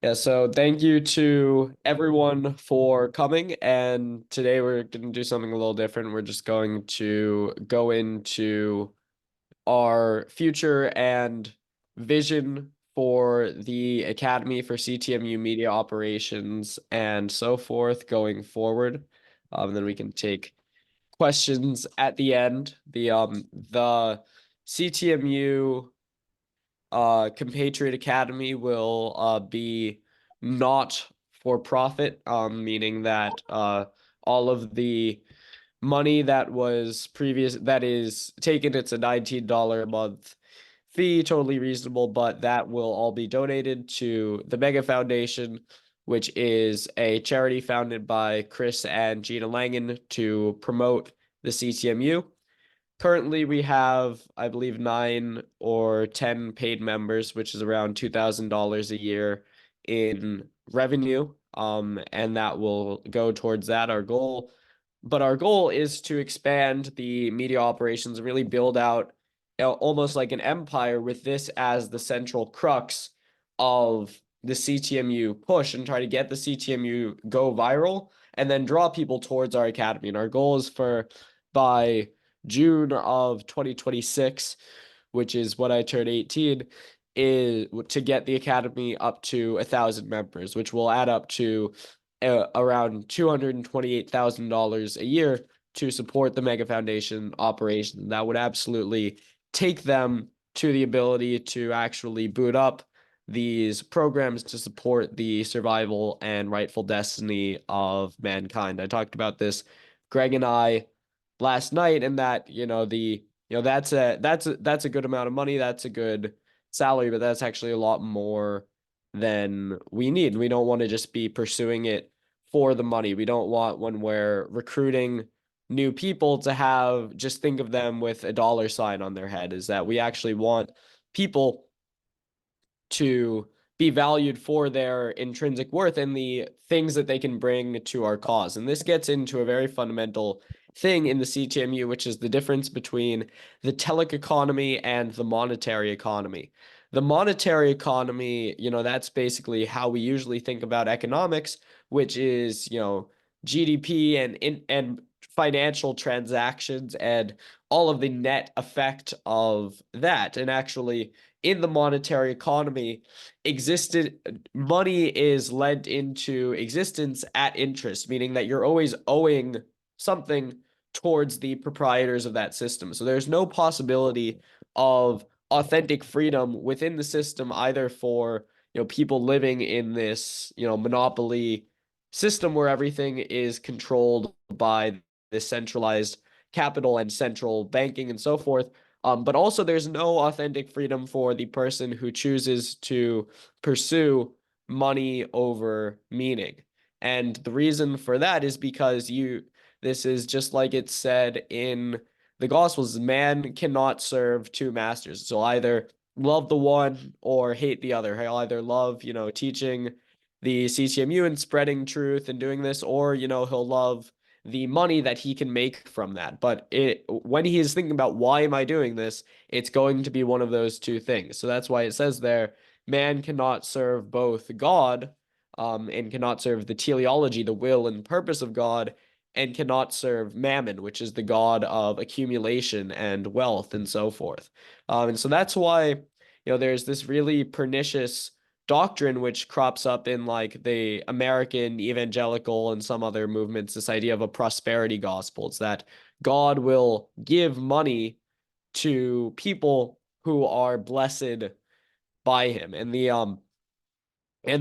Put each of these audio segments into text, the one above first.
Yeah, so thank you to everyone for coming. And today we're going to do something a little different. We're just going to go into our future and vision for the Academy for CTMU Media Operations and so forth going forward. Then we can take questions at the end. The CTMU Compatriot Academy will be not for profit, meaning that all of the money that is taken, it's a $19 a month fee, totally reasonable, but that will all be donated to the Mega Foundation, which is a charity founded by Chris and Gina Langen to promote the CTMU. Currently, we have, I believe, 9 or 10 paid members, which is around $2,000 a year in revenue. And that will go towards that, our goal. But our goal is to expand the media operations and really build out almost like an empire with this as the central crux of the CTMU push and try to get the CTMU go viral and then draw people towards our academy. And our goal is for by June of 2026, which is when I turn 18, is to get the academy up to 1,000 members, which will add up to around $228,000 a year to support the Mega Foundation operation. That would absolutely take them to the ability to actually boot up these programs to support the survival and rightful destiny of mankind. I talked about this, Greg and I, last night, and that that's a good amount of money. That's a good salary, but that's actually a lot more than we need. We don't want to just be pursuing it for the money. We don't want, when we're recruiting new people, to have just think of them with a dollar sign on their head. Is that we actually want people to be valued for their intrinsic worth and the things that they can bring to our cause. And this gets into a very fundamental thing in the CTMU, which is the difference between the telic economy and the monetary economy. The monetary economy, that's basically how we usually think about economics, which is, GDP and financial transactions and all of the net effect of that. And actually, in the monetary economy, existed money is lent into existence at interest, meaning that you're always owing something towards the proprietors of that system. So there's no possibility of authentic freedom within the system, either for people living in this monopoly system where everything is controlled by this centralized capital and central banking and so forth. But also, there's no authentic freedom for the person who chooses to pursue money over meaning. And the reason for that is because this is just like it's said in the Gospels, man cannot serve two masters. So either love the one or hate the other. He'll either love, teaching the CTMU and spreading truth and doing this, or, he'll love the money that he can make from that. But when he is thinking about why am I doing this, it's going to be one of those two things. So that's why it says there, man cannot serve both God, and cannot serve the teleology, the will and purpose of God, and cannot serve mammon, which is the god of accumulation and wealth and so forth. And so that's why, there's this really pernicious doctrine which crops up in like the American evangelical and some other movements, this idea of a prosperity gospel. It's that God will give money to people who are blessed by him. And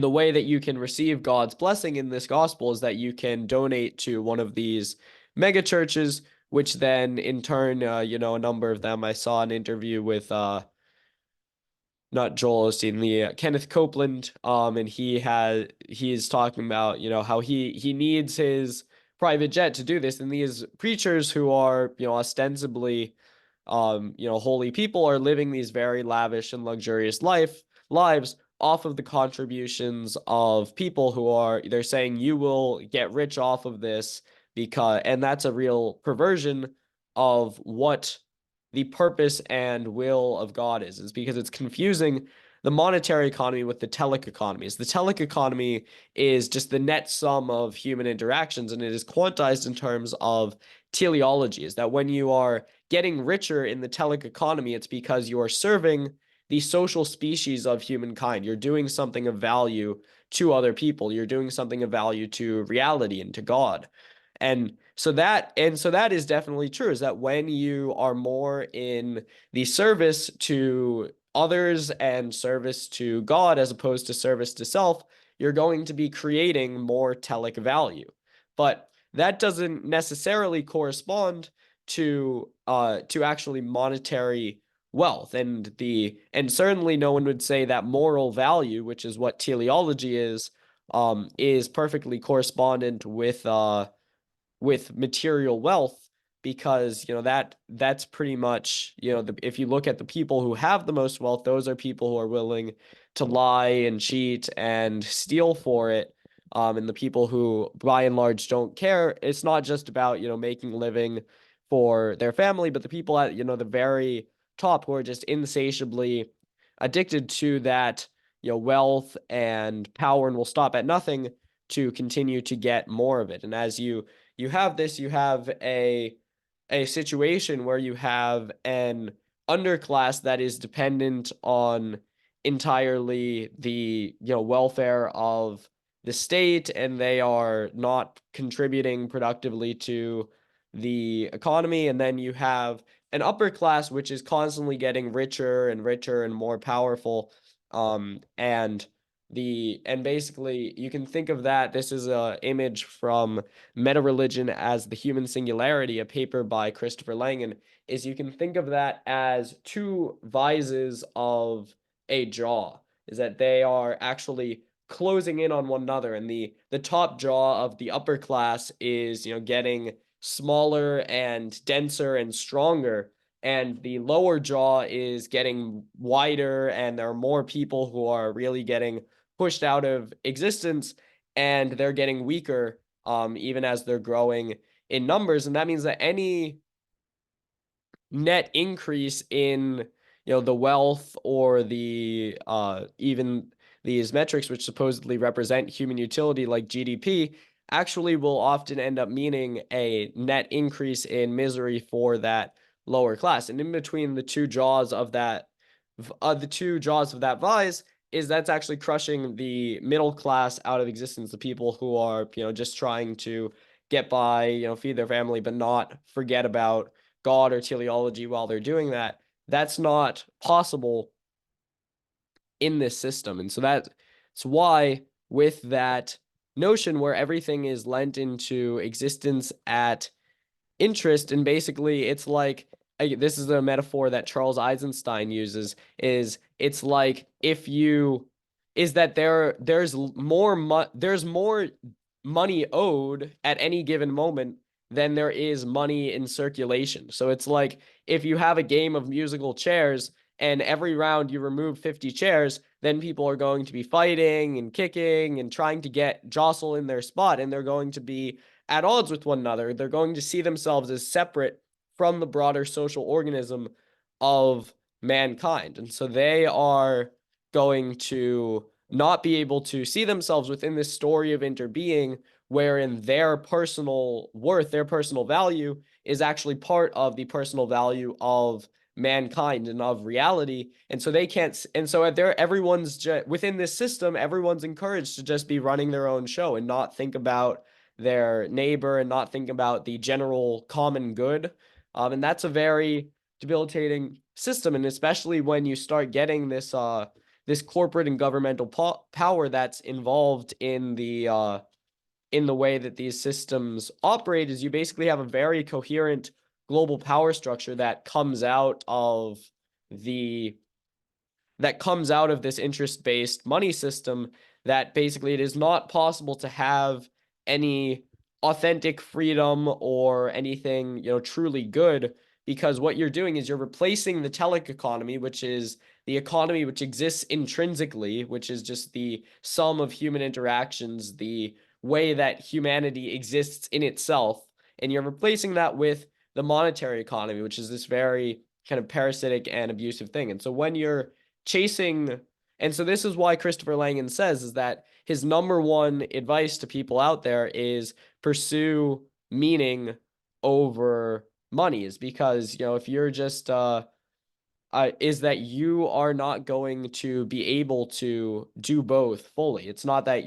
the way that you can receive God's blessing in this gospel is that you can donate to one of these mega churches, which then in turn, a number of them, I saw an interview with not Joel Osteen, the Kenneth Copeland, and he's talking about how he needs his private jet to do this, and these preachers who are ostensibly holy people are living these very lavish and luxurious lives off of the contributions of people who are, they're saying you will get rich off of this, and that's a real perversion of what the purpose and will of God is because it's confusing the monetary economy with the telic economies. The telic economy is just the net sum of human interactions, and it is quantized in terms of teleology. Is that when you are getting richer in the telic economy, it's because you are serving the social species of humankind. You're doing something of value to other people. You're doing something of value to reality and to God. And so that is definitely true, is that when you are more in the service to others and service to God as opposed to service to self, you're going to be creating more telic value. But that doesn't necessarily correspond to actually monetary wealth, and certainly no one would say that moral value, which is what teleology is perfectly correspondent with material wealth, because that's pretty much, if you look at the people who have the most wealth, those are people who are willing to lie and cheat and steal for it. And the people who by and large don't care, it's not just about making a living for their family, but the people at the very top who are just insatiably addicted to that wealth and power, and will stop at nothing to continue to get more of it. And as you have this, you have a situation where you have an underclass that is dependent on entirely the welfare of the state, and they are not contributing productively to the economy. And then you have an upper class which is constantly getting richer and richer and more powerful. And basically you can think of that. This is a image from Meta Religion as the Human Singularity, a paper by Christopher Langan. Is you can think of that as two vises of a jaw, is that they are actually closing in on one another, and the top jaw of the upper class is getting smaller and denser and stronger, and the lower jaw is getting wider, and there are more people who are really getting pushed out of existence, and they're getting weaker even as they're growing in numbers. And that means that any net increase in the wealth, or the even these metrics which supposedly represent human utility like GDP, actually will often end up meaning a net increase in misery for that lower class. And in between the two jaws of that vise, is that's actually crushing the middle class out of existence, the people who are just trying to get by, feed their family, but not forget about God or teleology while they're doing that. That's not possible in this system. And so that's why, with that notion where everything is lent into existence at interest, and basically it's like, this is a metaphor that Charles Eisenstein uses, is it's like, if you is that there's more money owed at any given moment than there is money in circulation. So it's like, if you have a game of musical chairs and every round you remove 50 chairs, then people are going to be fighting and kicking and trying to jostle in their spot, and they're going to be at odds with one another. They're going to see themselves as separate from the broader social organism of mankind. And so they are going to not be able to see themselves within this story of interbeing, wherein their personal worth, their personal value, is actually part of the personal value of mankind and of reality. And so they can't, and so within this system, everyone's encouraged to just be running their own show and not think about their neighbor and not think about the general common good. And that's a very debilitating system. And especially when you start getting this corporate and governmental power that's involved in the way that these systems operate, is you basically have a very coherent global power structure that comes out of this interest-based money system, that basically it is not possible to have any authentic freedom or anything, truly good, because what you're doing is you're replacing the telic economy, which is the economy which exists intrinsically, which is just the sum of human interactions, the way that humanity exists in itself, and you're replacing that with the monetary economy, which is this very kind of parasitic and abusive thing. And so when you're chasing And so this is why Christopher Langan says is that his number one advice to people out there is pursue meaning over money, is because, if you're just is that you are not going to be able to do both fully. It's not that,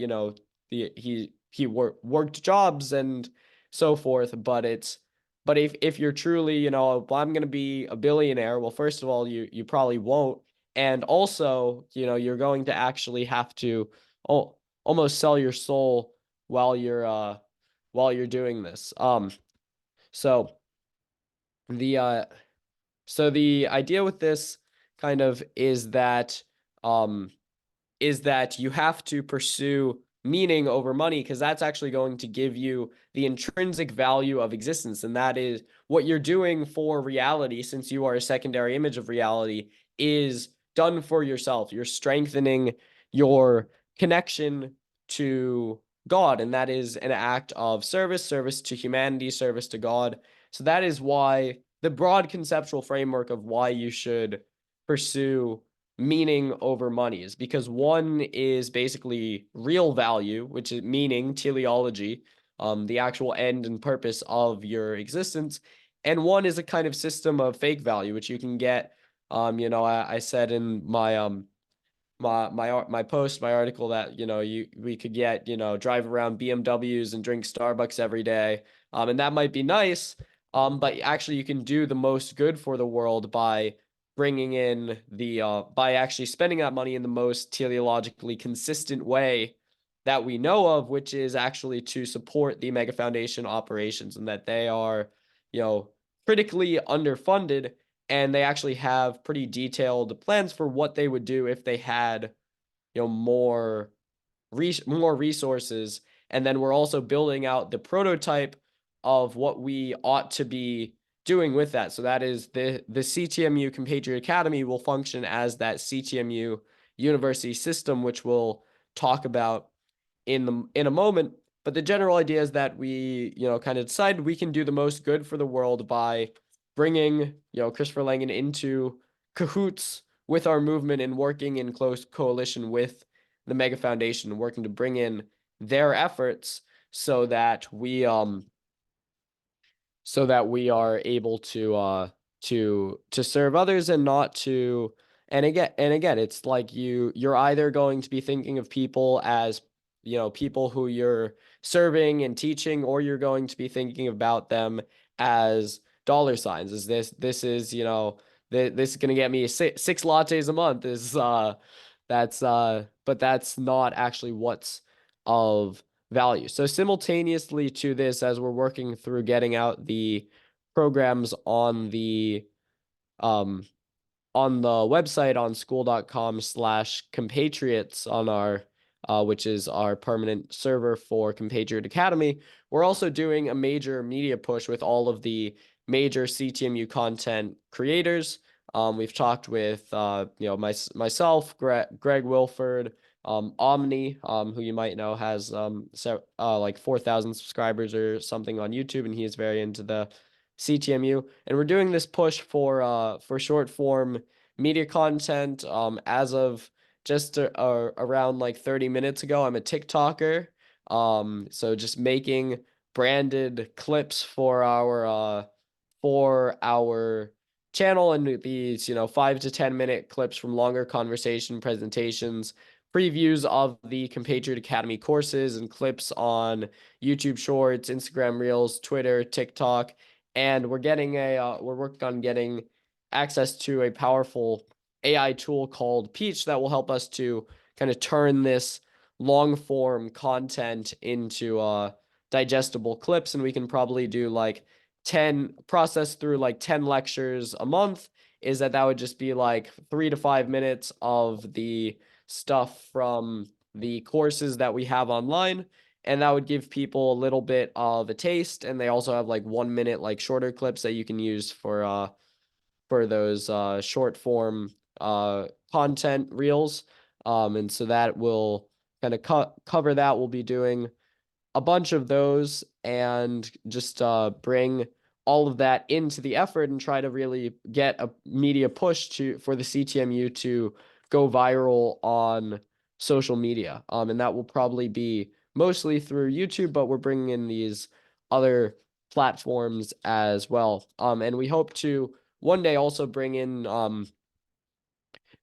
he worked jobs and so forth, but if you're truly, well, I'm going to be a billionaire, well, first of all, you probably won't. And also, you're going to actually have to almost sell your soul while you're doing this. So the so the idea with this kind of um is that you have to pursue meaning over money, because that's actually going to give you the intrinsic value of existence. And that is what you're doing for reality, since you are a secondary image of reality, is done for yourself. You're strengthening your connection to God. And that is an act of service to humanity, service to God. So that is why the broad conceptual framework of why you should pursue meaning over money is because one is basically real value, which is meaning, teleology, the actual end and purpose of your existence. And one is a kind of system of fake value, which you can get. I said in my post, my article, that we could get, drive around BMWs and drink Starbucks every day, and that might be nice, but actually you can do the most good for the world by bringing in by actually spending that money in the most teleologically consistent way that we know of, which is actually to support the Mega Foundation operations, and that they are, critically underfunded, and they actually have pretty detailed plans for what they would do if they had, more resources. And then we're also building out the prototype of what we ought to be doing with that. So that is the CTMU Compatriot Academy will function as that CTMU university system, which we'll talk about in a moment. But the general idea is that we, kind of decided we can do the most good for the world by bringing, Christopher Langan into cahoots with our movement and working in close coalition with the Mega Foundation, working to bring in their efforts so that we are able to serve others, and not to. And again, it's like you're either going to be thinking of people as, people who you're serving and teaching, or you're going to be thinking about them as dollar signs. Is this is, this is going to get me six lattes a month, is but that's not actually what's of value. So simultaneously to this, as we're working through getting out the programs um on the website, on school.com/compatriots, on our which is our permanent server for Compatriot Academy, we're also doing a major media push with all of the major CTMU content creators. We've talked with myself, Greg Wilford, Omni, who you might know has like 4,000 subscribers or something on YouTube, and he is very into the CTMU. And we're doing this push for short form media content. As of just around like 30 minutes ago, I'm a TikToker. So just making branded clips for our channel, and these 5 to 10 minute clips from longer conversation presentations, previews of the Compatriot Academy courses, and clips on YouTube Shorts, Instagram Reels, Twitter, TikTok. And we're working on getting access to a powerful AI tool called Peach that will help us to kind of turn this long form content into digestible clips. And we can probably do like 10 process through like 10 lectures a month. Is that would just be like 3 to 5 minutes of the stuff from the courses that we have online, and that would give people a little bit of a taste. And they also have like 1 minute like shorter clips that you can use for those short form content reels. And so that will kind of cover that. We'll be doing a bunch of those, and just bring all of that into the effort and try to really get a media push for the CTMU to go viral on social media. And that will probably be mostly through YouTube, but we're bringing in these other platforms as well. And we hope to one day also bring in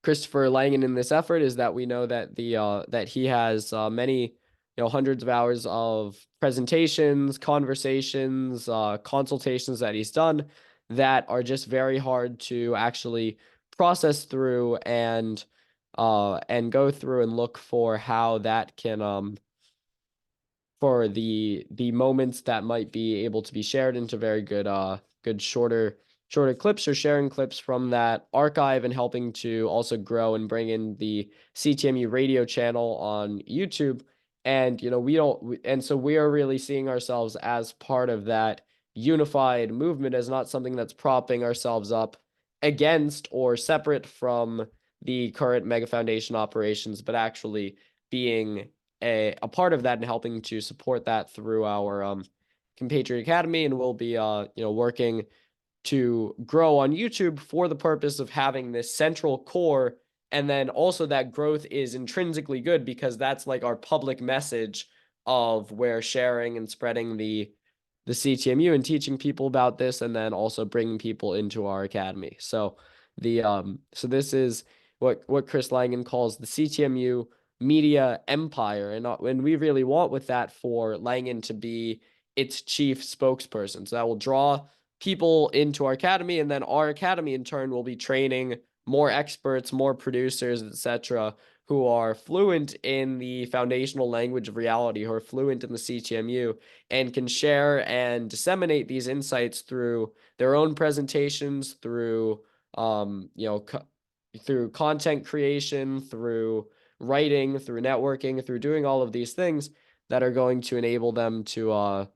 Christopher Langan in this effort. Is that we know that that he has many, hundreds of hours of presentations, conversations, consultations that he's done that are just very hard to actually process through and go through and look for how that can for the moments that might be able to be shared into very good shorter clips, or sharing clips from that archive and helping to also grow and bring in the CTMU radio channel on YouTube. And we don't, and so we are really seeing ourselves as part of that unified movement, as not something that's propping ourselves up against or separate from the current Mega Foundation operations, but actually being a part of that and helping to support that through our Compatriot Academy. And we'll be working to grow on YouTube for the purpose of having this central core. And then also that growth is intrinsically good, because that's like our public message of where sharing and spreading the CTMU and teaching people about this, and then also bringing people into our academy. So so this is what Chris Langan calls the CTMU media empire, and we really want with that for Langan to be its chief spokesperson. So that will draw people into our academy, and then our academy in turn will be training more experts, more producers, etc., who are fluent in the foundational language of reality, who are fluent in the CTMU, and can share and disseminate these insights through their own presentations, through through content creation, through writing, through networking, through doing all of these things that are going to enable them to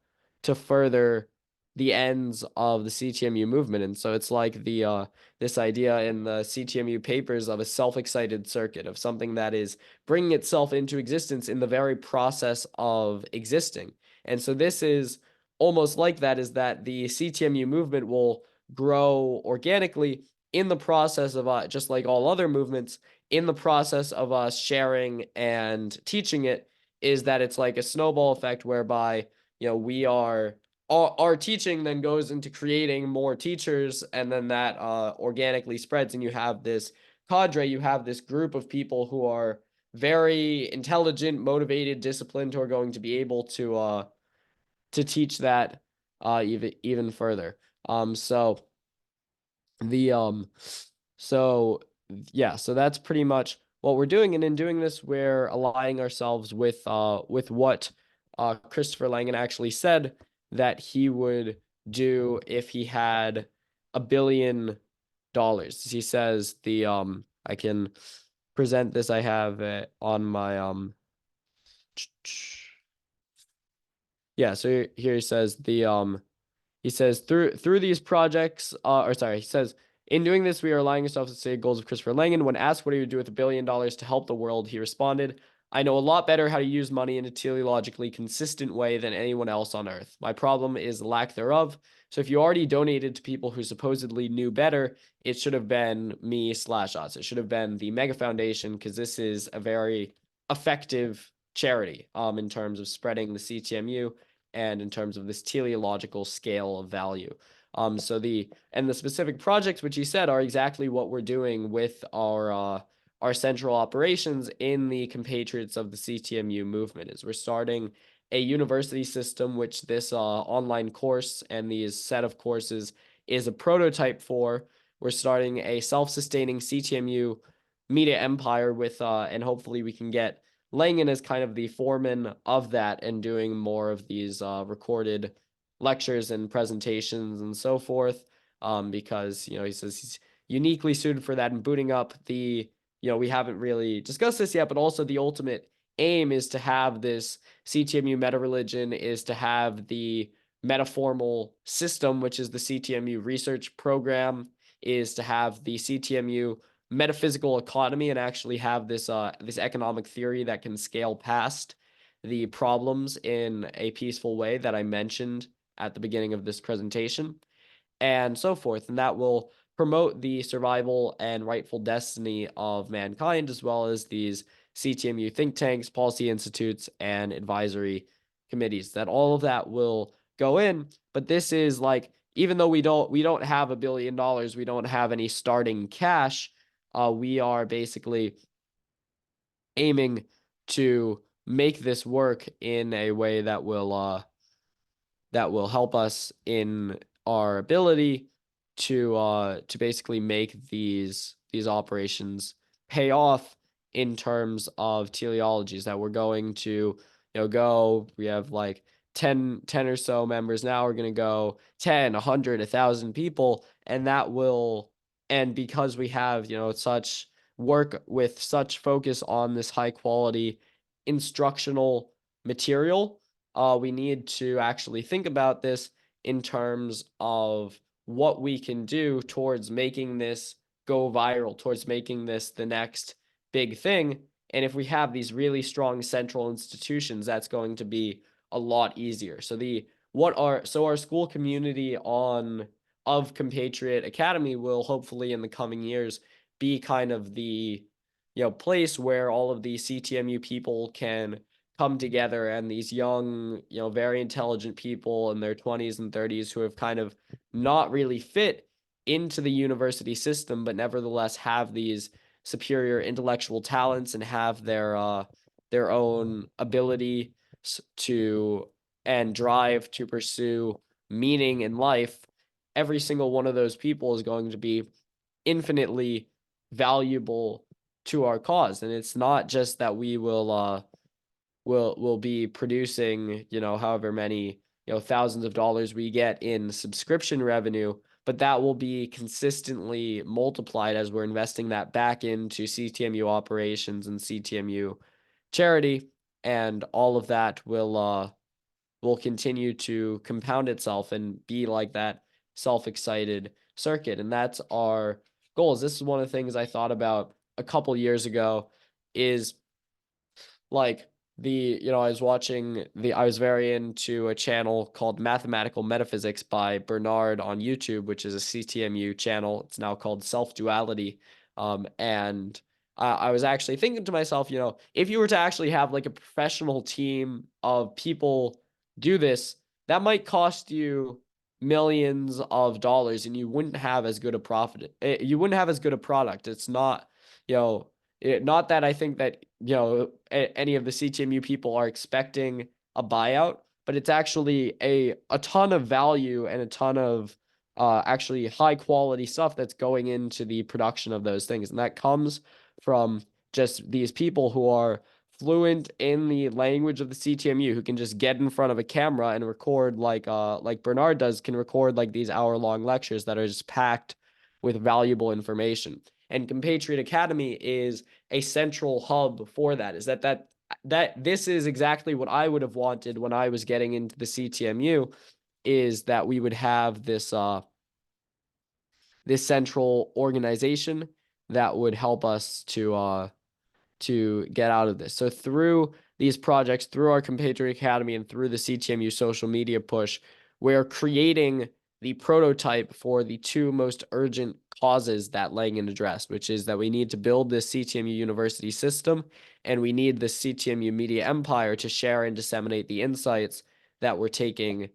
further the ends of the CTMU movement. And so it's like this idea in the CTMU papers of a self-excited circuit, of something that is bringing itself into existence in the very process of existing. And so this is almost like that, is that the CTMU movement will grow organically in the process of just like all other movements, in the process of us sharing and teaching it. Is that it's like a snowball effect, whereby we are our teaching then goes into creating more teachers, and then that organically spreads, and you have this cadre, you have this group of people who are very intelligent, motivated, disciplined, who are going to be able to teach that even further. So the so yeah, so that's pretty much what we're doing. And in doing this, we're aligning ourselves with what Christopher Langan actually said that he would do if he had $1 billion. He says I can present this. I have it on my yeah, so here he says he says through these projects, he says, in doing this, we are aligning ourselves to say goals of Christopher Langan. When asked what he would do with $1 billion to help the world, he responded, "I know a lot better how to use money in a teleologically consistent way than anyone else on earth. My problem is the lack thereof. So if you already donated to people who supposedly knew better, it should have been me/us. It should have been the Mega Foundation, because this is a very effective charity in terms of spreading the CTMU and in terms of this teleological scale of value." So the specific projects which he said are exactly what we're doing with our central operations in the compatriots of the CTMU movement. Is we're starting a university system, which this online course and these set of courses is a prototype for. We're starting a self-sustaining CTMU media empire with and hopefully we can get Langan as kind of the foreman of that, and doing more of these recorded lectures and presentations and so forth, because he says he's uniquely suited for that. And booting up we haven't really discussed this yet, but also the ultimate aim is to have this CTMU meta religion, is to have the metaformal system, which is the CTMU research program, is to have the CTMU metaphysical economy, and actually have this economic theory that can scale past the problems in a peaceful way that I mentioned at the beginning of this presentation, and so forth. And that will promote the survival and rightful destiny of mankind, as well as these CTMU think tanks, policy institutes, and advisory committees. That all of that will go in, but this is like, even though we don't have $1 billion, we don't have any starting cash. We are basically aiming to make this work in a way that will help us in our ability to basically make these operations pay off in terms of teleologies that we're going to go. We have like 10 or so members now. We're going to go 10, 100, 1,000 people, and that will, and because we have such work with such focus on this high quality instructional material, we need to actually think about this in terms of what we can do towards making this go viral, towards making this the next big thing. And if we have these really strong central institutions, that's going to be a lot easier. So our school community of Compatriot Academy will hopefully in the coming years be kind of the place where all of these CTMU people can come together, and these young, very intelligent people in their 20s and 30s who have kind of not really fit into the university system, but nevertheless have these superior intellectual talents and have their own ability to and drive to pursue meaning in life. Every single one of those people is going to be infinitely valuable to our cause. And it's not just that we will be producing, however many, thousands of dollars we get in subscription revenue, but that will be consistently multiplied as we're investing that back into CTMU operations and CTMU charity, and all of that will continue to compound itself and be like that self-excited circuit. And that's our goals. This is one of the things I thought about a couple years ago, is like I was very into a channel called Mathematical Metaphysics by Bernard on YouTube, which is a CTMU channel. It's now called Self Duality. And I was actually thinking to myself, if you were to actually have like a professional team of people do this, that might cost you millions of dollars, and you wouldn't have as good a profit. You wouldn't have as good a product. It's not, not that I think that, any of the CTMU people are expecting a buyout, but it's actually a ton of value and a ton of actually high quality stuff that's going into the production of those things. And that comes from just these people who are fluent in the language of the CTMU, who can just get in front of a camera and record like Bernard does, can record like these hour-long lectures that are just packed with valuable information. And Compatriot Academy is a central hub for that. Is that this is exactly what I would have wanted when I was getting into the CTMU, is that we would have this this central organization that would help us to get out of this. So through these projects, through our Compatriot Academy and through the CTMU social media push, we're creating the prototype for the two most urgent causes that Langan addressed, which is that we need to build this CTMU university system, and we need the CTMU media empire to share and disseminate the insights that we're taking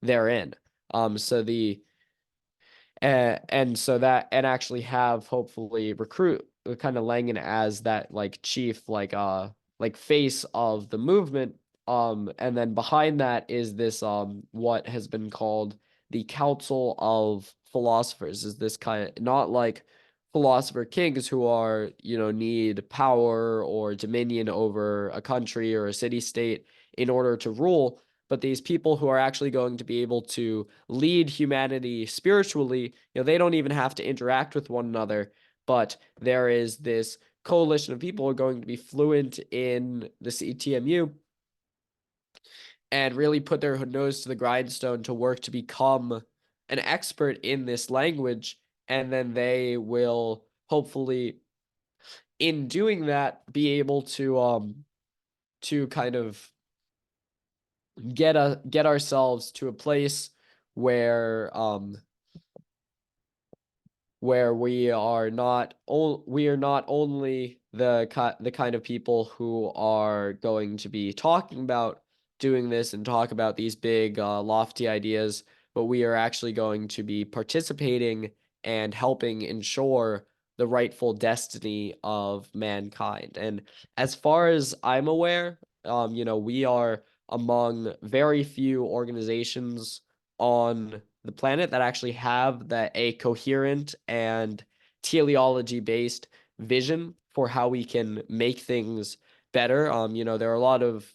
therein. And actually have hopefully recruit kind of Langan as that like chief, like face of the movement. And then behind that is this what has been called the Council of Philosophers, is this kind of not like philosopher kings who are, need power or dominion over a country or a city state in order to rule, but these people who are actually going to be able to lead humanity spiritually. They don't even have to interact with one another, but there is this coalition of people who are going to be fluent in the CTMU and really put their nose to the grindstone to work to become an expert in this language. And then they will hopefully, in doing that, be able to kind of get ourselves to a place where where we are not only the kind of people who are going to be talking about doing this and talk about these big lofty ideas, but we are actually going to be participating and helping ensure the rightful destiny of mankind. And as far as I'm aware, we are among very few organizations on the planet that actually have a coherent and teleology based vision for how we can make things better. There are a lot of,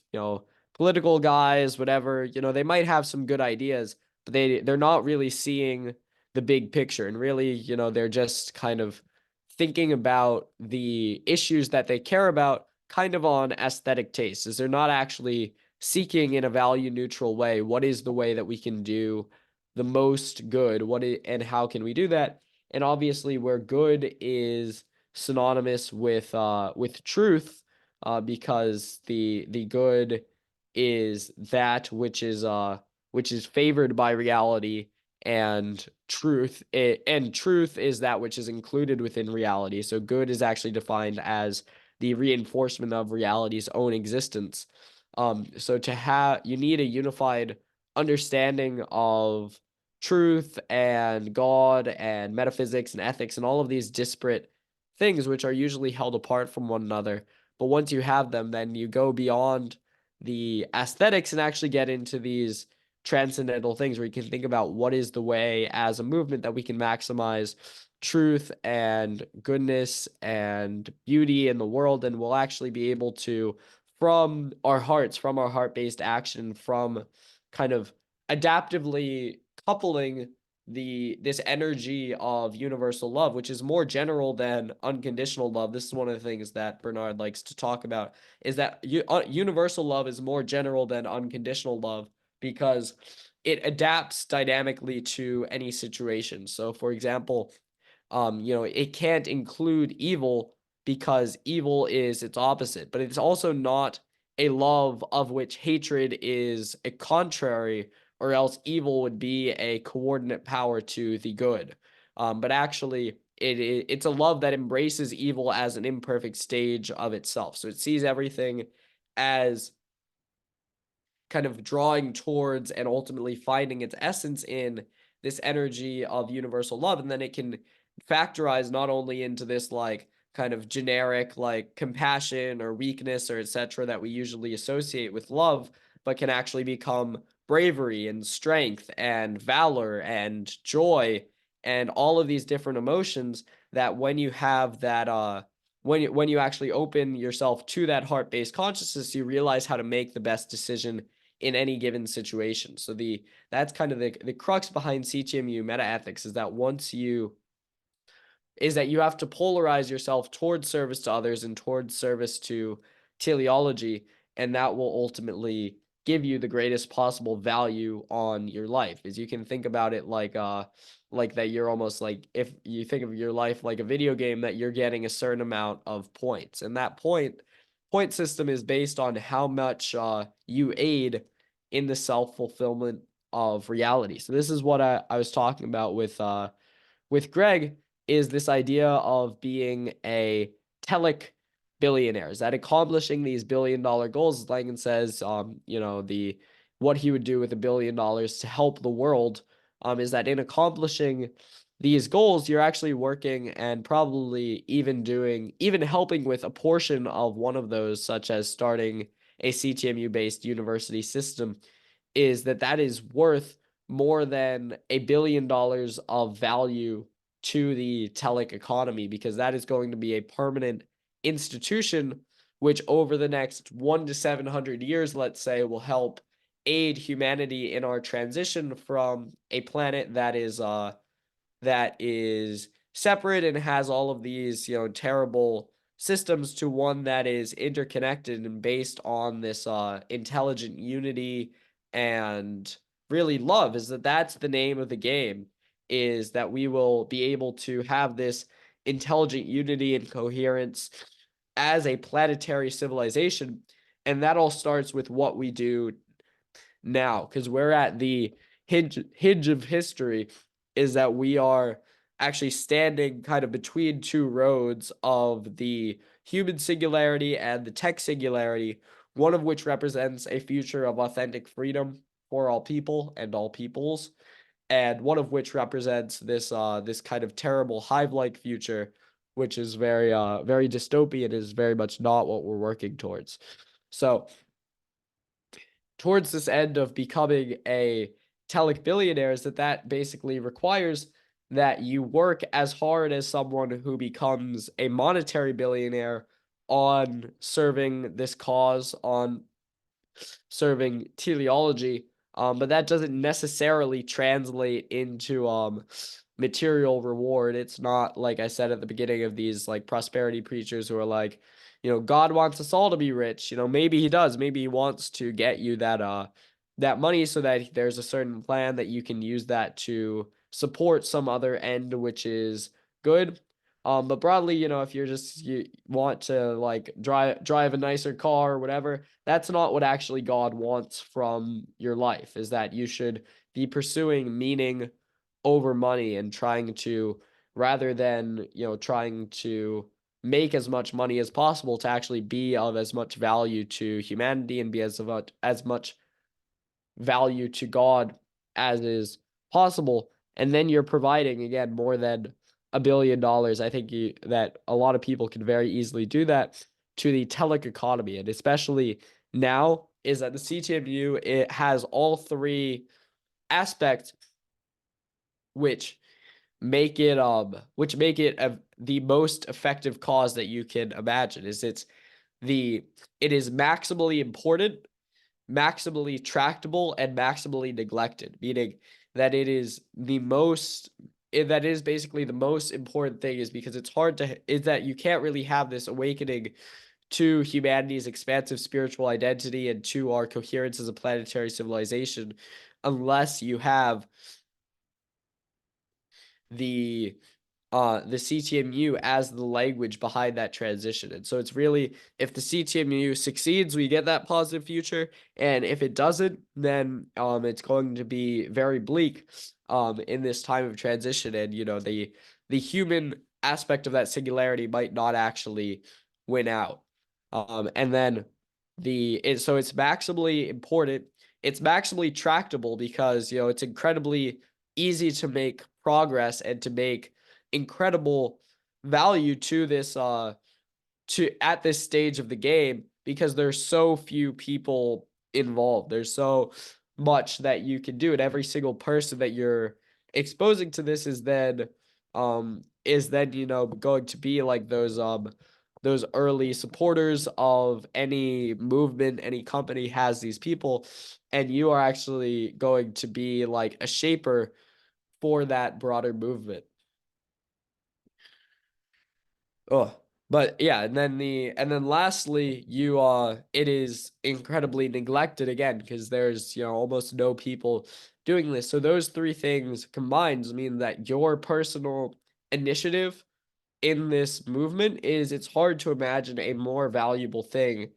political guys, whatever, they might have some good ideas, but they're not really seeing the big picture. And really, they're just kind of thinking about the issues that they care about kind of on aesthetic tastes, is they're not actually seeking in a value neutral way what is the way that we can do the most good, and how can we do that. And obviously where good is synonymous with truth, because the good is that which is favored by reality, and truth is that which is included within reality. So good is actually defined as the reinforcement of reality's own existence. So you need a unified understanding of truth and God and metaphysics and ethics and all of these disparate things which are usually held apart from one another. But once you have them, then you go beyond the aesthetics and actually get into these transcendental things where you can think about what is the way as a movement that we can maximize truth and goodness and beauty in the world, and we'll actually be able to, from our hearts, from our heart-based action, from kind of adaptively coupling this energy of universal love, which is more general than unconditional love. This is one of the things that Bernard likes to talk about, is that universal love is more general than unconditional love because it adapts dynamically to any situation. So for example, it can't include evil because evil is its opposite, but it's also not a love of which hatred is a contrary, or else evil would be a coordinate power to the good. But actually, it's a love that embraces evil as an imperfect stage of itself. So it sees everything as kind of drawing towards and ultimately finding its essence in this energy of universal love. And then it can factorize not only into this like kind of generic like compassion or weakness or etc. that we usually associate with love, but can actually become bravery and strength and valor and joy and all of these different emotions that when you have that when you actually open yourself to that heart-based consciousness, you realize how to make the best decision in any given situation. So that's kind of the crux behind CTMU meta ethics, is that you have to polarize yourself towards service to others and towards service to teleology, and that will ultimately give you the greatest possible value on your life. As you can think about it like that you're almost like, if you think of your life like a video game, that you're getting a certain amount of points, and that point system is based on how much you aid in the self-fulfillment of reality. So this is what I was talking about with Greg, is this idea of being a telic billionaire, is that accomplishing these $1 billion goals. Langan says, what he would do with $1 billion to help the world, is that in accomplishing these goals, you're actually working and probably even helping with a portion of one of those, such as starting a CTMU based university system, is that is worth more than $1 billion of value to the telic economy, because that is going to be a permanent institution which over the next 1 to 700 years, let's say, will help aid humanity in our transition from a planet that is separate and has all of these, terrible systems, to one that is interconnected and based on this intelligent unity and really love. Is that's the name of the game, is that we will be able to have this intelligent unity and coherence as a planetary civilization. And that all starts with what we do now, because we're at the hinge of history, is that we are actually standing kind of between two roads of the human singularity and the tech singularity, one of which represents a future of authentic freedom for all people and all peoples, and one of which represents this kind of terrible hive-like future, which is very dystopian, is very much not what we're working towards. So towards this end of becoming a telic billionaire is that basically requires that you work as hard as someone who becomes a monetary billionaire on serving this cause, on serving teleology, but that doesn't necessarily translate into material reward. It's not, like I said at the beginning, of these like prosperity preachers who are like, God wants us all to be rich. Maybe he does. Maybe he wants to get you that money so that there's a certain plan that you can use that to support some other end which is good. But broadly, if you want to like drive a nicer car or whatever, that's not what actually God wants from your life, is that you should be pursuing meaning over money and trying to, rather than, trying to make as much money as possible, to actually be of as much value to humanity and be as much value to God as is possible. And then you're providing, again, more than $1 billion. I think that a lot of people can very easily do that to the telic economy. And especially now is that the CTMU, it has all three aspects which make it the most effective cause that you can imagine. It is maximally important, maximally tractable, and maximally neglected, meaning that that is basically the most important thing, is because is that you can't really have this awakening to humanity's expansive spiritual identity and to our coherence as a planetary civilization unless you have the CTMU as the language behind that transition. And so it's really, if the CTMU succeeds, we get that positive future, and if it doesn't, then it's going to be very bleak in this time of transition. And the human aspect of that singularity might not actually win out. And then so it's maximally important, it's maximally tractable, because it's incredibly easy to make progress and to make incredible value to this to at this stage of the game, because there's so few people involved. There's so much that you can do, and every single person that you're exposing to this is then going to be like those early supporters of any movement. Any company has these people, and you are actually going to be like a shaper for that broader movement. Oh, but yeah, and then lastly, it is incredibly neglected, again, because there's almost no people doing this. So those three things combined mean that your personal initiative in this movement it's hard to imagine a more valuable thing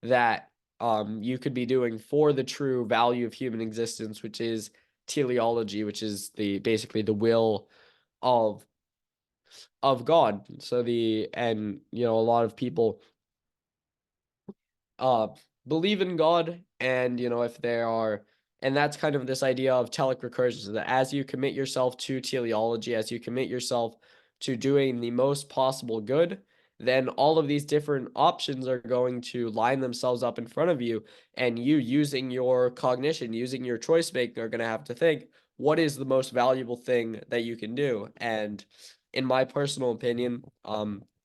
that you could be doing for the true value of human existence, which is teleology, which is basically the will of God. So a lot of people uh believe in God, and if there are, and that's kind of this idea of telic recursion, so that as you commit yourself to teleology, as you commit yourself to doing the most possible good, then all of these different options are going to line themselves up in front of you, and you, using your cognition, using your choice making, are going to have to think, what is the most valuable thing that you can do? And in my personal opinion,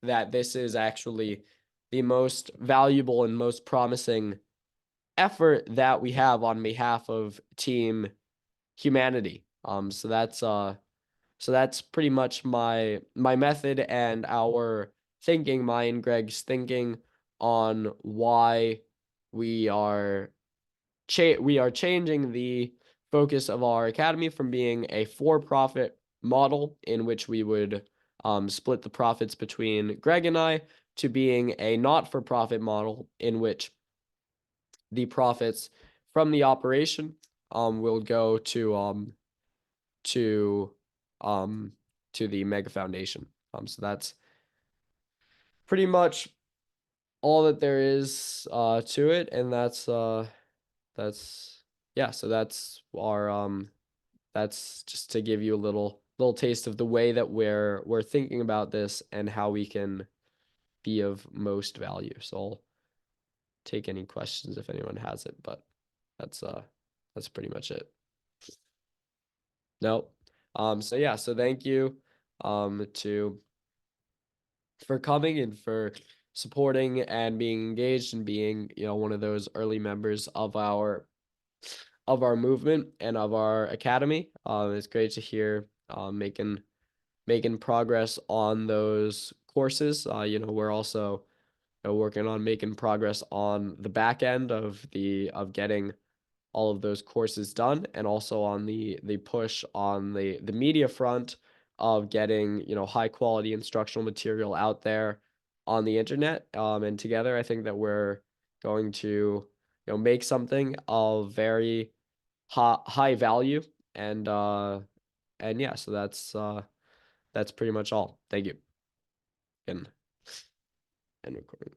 that this is actually the most valuable and most promising effort that we have on behalf of Team Humanity. So that's pretty much my method and our thinking, my and Greg's thinking, on why we are changing the focus of our academy from being a for-profit model in which we would split the profits between Greg and I, to being a not-for-profit model in which the profits from the operation will go to um to the Mega Foundation. So that's pretty much all that there is to it, and that's yeah, so that's just to give you a little taste of the way that we're thinking about this and how we can be of most value. So I'll take any questions if anyone has it, but that's pretty much it. No. So yeah, so thank you to for coming and for supporting and being engaged and being, one of those early members of our movement and of our academy. It's great to hear making progress on those courses. We're also working on making progress on the back end of getting all of those courses done, and also on the push on the media front of getting high quality instructional material out there on the internet. And together, I think that we're going to make something of very high value. And yeah, so that's pretty much all. Thank you. And recording.